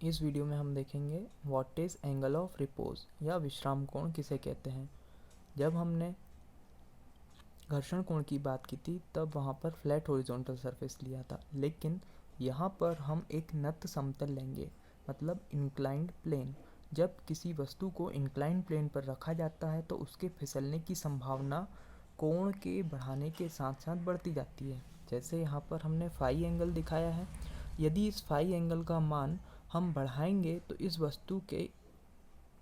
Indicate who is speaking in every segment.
Speaker 1: इस वीडियो में हम देखेंगे what is angle of repose या विश्राम कोण किसे कहते हैं। जब हमने घर्षण कोण की बात की थी तब वहाँ पर फ्लैट हॉरिजॉन्टल सरफेस लिया था, लेकिन यहाँ पर हम एक नत समतल लेंगे, मतलब इंक्लाइंड प्लेन। जब किसी वस्तु को इंक्लाइंड प्लेन पर रखा जाता है तो उसके फिसलने की संभावना कोण के बढ़ाने के साथ साथ बढ़ती जाती है। जैसे यहाँ पर हमने फाई एंगल दिखाया है, यदि इस फाई एंगल का मान हम बढ़ाएंगे तो इस वस्तु के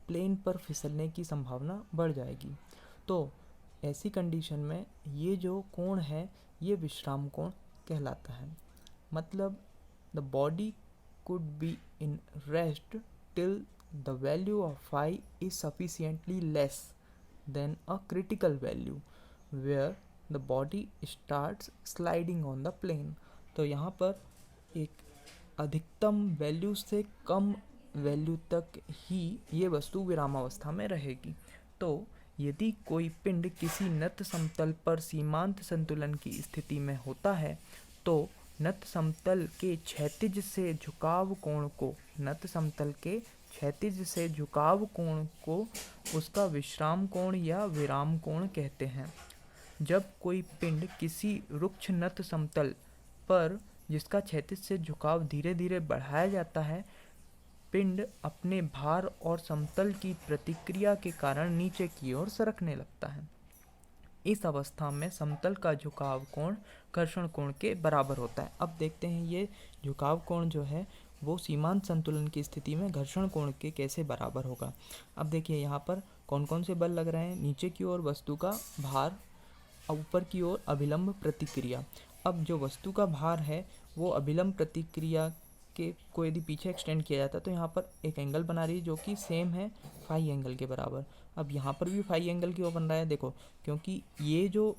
Speaker 1: प्लेन पर फिसलने की संभावना बढ़ जाएगी। तो ऐसी कंडीशन में ये जो कोण है ये विश्राम कोण कहलाता है। मतलब the body could be in rest till the value of phi is sufficiently less than a critical value where the body starts sliding on the plane. तो यहाँ पर एक अधिकतम वैल्यू से कम वैल्यू तक ही ये वस्तु विरामावस्था में रहेगी। तो यदि कोई पिंड किसी नत समतल पर सीमांत संतुलन की स्थिति में होता है तो नत समतल के क्षैतिज से झुकाव कोण को उसका विश्राम कोण या विराम कोण कहते हैं। जब कोई पिंड किसी रुक्ष नत समतल पर जिसका क्षैतिज से झुकाव धीरे धीरे बढ़ाया जाता है, पिंड अपने भार और समतल की प्रतिक्रिया के कारण नीचे की ओर सरकने लगता है। इस अवस्था में समतल का झुकाव कोण घर्षण कोण के बराबर होता है। अब देखते हैं ये झुकाव कोण जो है वो सीमांत संतुलन की स्थिति में घर्षण कोण के कैसे बराबर होगा। अब देखिए यहाँ पर कौन कौन से बल लग रहे हैं। नीचे की ओर वस्तु का भार, ऊपर की ओर अभिलंब प्रतिक्रिया। अब जो वस्तु का भार है वो अभिलंब प्रतिक्रिया के को यदि पीछे एक्सटेंड किया जाता है तो यहाँ पर एक एंगल बना रही है जो कि सेम है फाई एंगल के बराबर। अब यहाँ पर भी फाई एंगल क्यों बन रहा है, देखो, क्योंकि ये जो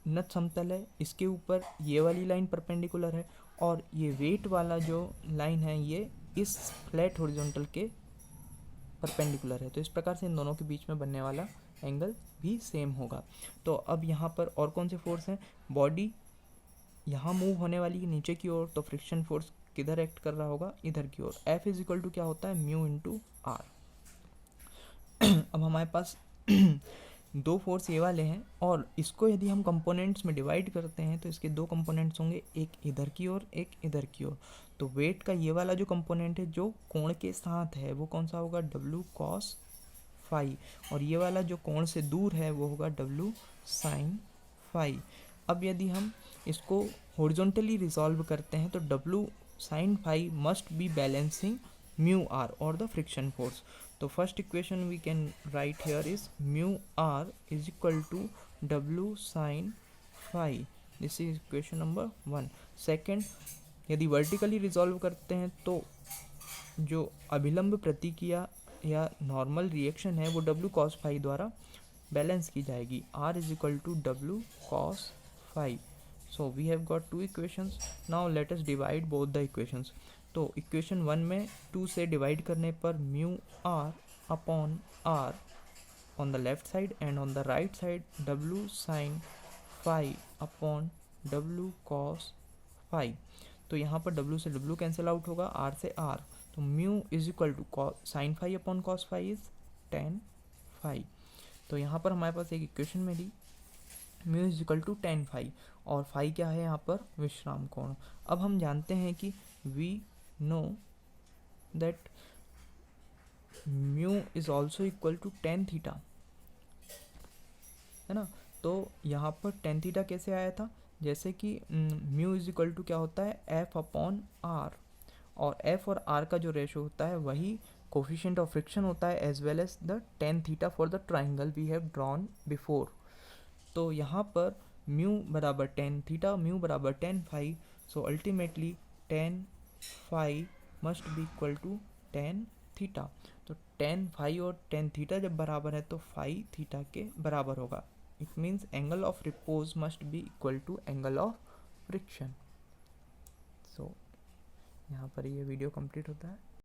Speaker 1: नत समतल है इसके ऊपर ये वाली लाइन परपेंडिकुलर है और ये वेट वाला जो लाइन है ये इस फ्लैट हॉरिजॉन्टल के परपेंडिकुलर है। तो इस प्रकार से इन दोनों के बीच में बनने वाला एंगल भी सेम होगा। तो अब यहाँ पर और कौन से फोर्स हैं, बॉडी यहाँ मूव होने वाली है नीचे की ओर, तो फ्रिक्शन फोर्स किधर एक्ट कर रहा होगा, इधर की ओर। F इज इक्वल टू क्या होता है, म्यू इंटू आर। अब हमारे पास दो फोर्स ये वाले हैं और इसको यदि हम कंपोनेंट्स में डिवाइड करते हैं तो इसके दो कंपोनेंट्स होंगे, एक इधर की ओर एक इधर की ओर। तो वेट का ये वाला जो कंपोनेंट है जो कोण के साथ है वो कौन सा होगा, W cos फाई, और ये वाला जो कोण से दूर है वो होगा W sin फाई। अब यदि हम इसको हॉरिजॉन्टली रिजॉल्व करते हैं तो W sin phi must be balancing mu r or the friction force. तो first equation we can write here is mu r is equal to W sin phi. This is equation number 1. Second, यदि vertically resolve करते हैं तो जो अभिलंब प्रतिक्रिया या normal reaction है वो W cos phi द्वारा बैलेंस की जाएगी। R is equal to W cos phi. So we have got two equations. Now let us divide both the equations. तो इक्वेशन 1 में 2 से डिवाइड करने पर mu R upon R on the left side and on the right side W sin phi upon W cos phi। तो यहाँ पर W से W cancel out होगा, R से R। तो mu is equal to sine phi upon cos phi is tan phi. तो यहाँ पर हमारे पास एक इक्वेशन मिली, mu is equal to ten phi, और फाई क्या है यहाँ पर, विश्राम कोण। अब हम जानते हैं कि we know that mu is also equal to tan theta, है ना। तो यहाँ पर टेन थीटा कैसे आया था, जैसे कि म्यू इज इक्वल टू क्या होता है, एफ अपॉन आर, और एफ और आर का जो रेशो होता है वही कोफिशिएंट ऑफ फ्रिक्शन होता है as well as the tan theta for the triangle we have drawn before. तो यहाँ पर म्यू बराबर टेन थीटा, म्यू बराबर tan phi. So ultimately tan phi must be equal to tan theta. तो tan phi और tan theta जब बराबर है तो फाई थीटा के बराबर होगा। It means angle of repose must be equal to angle of friction. So यहाँ पर ये वीडियो कंप्लीट होता है।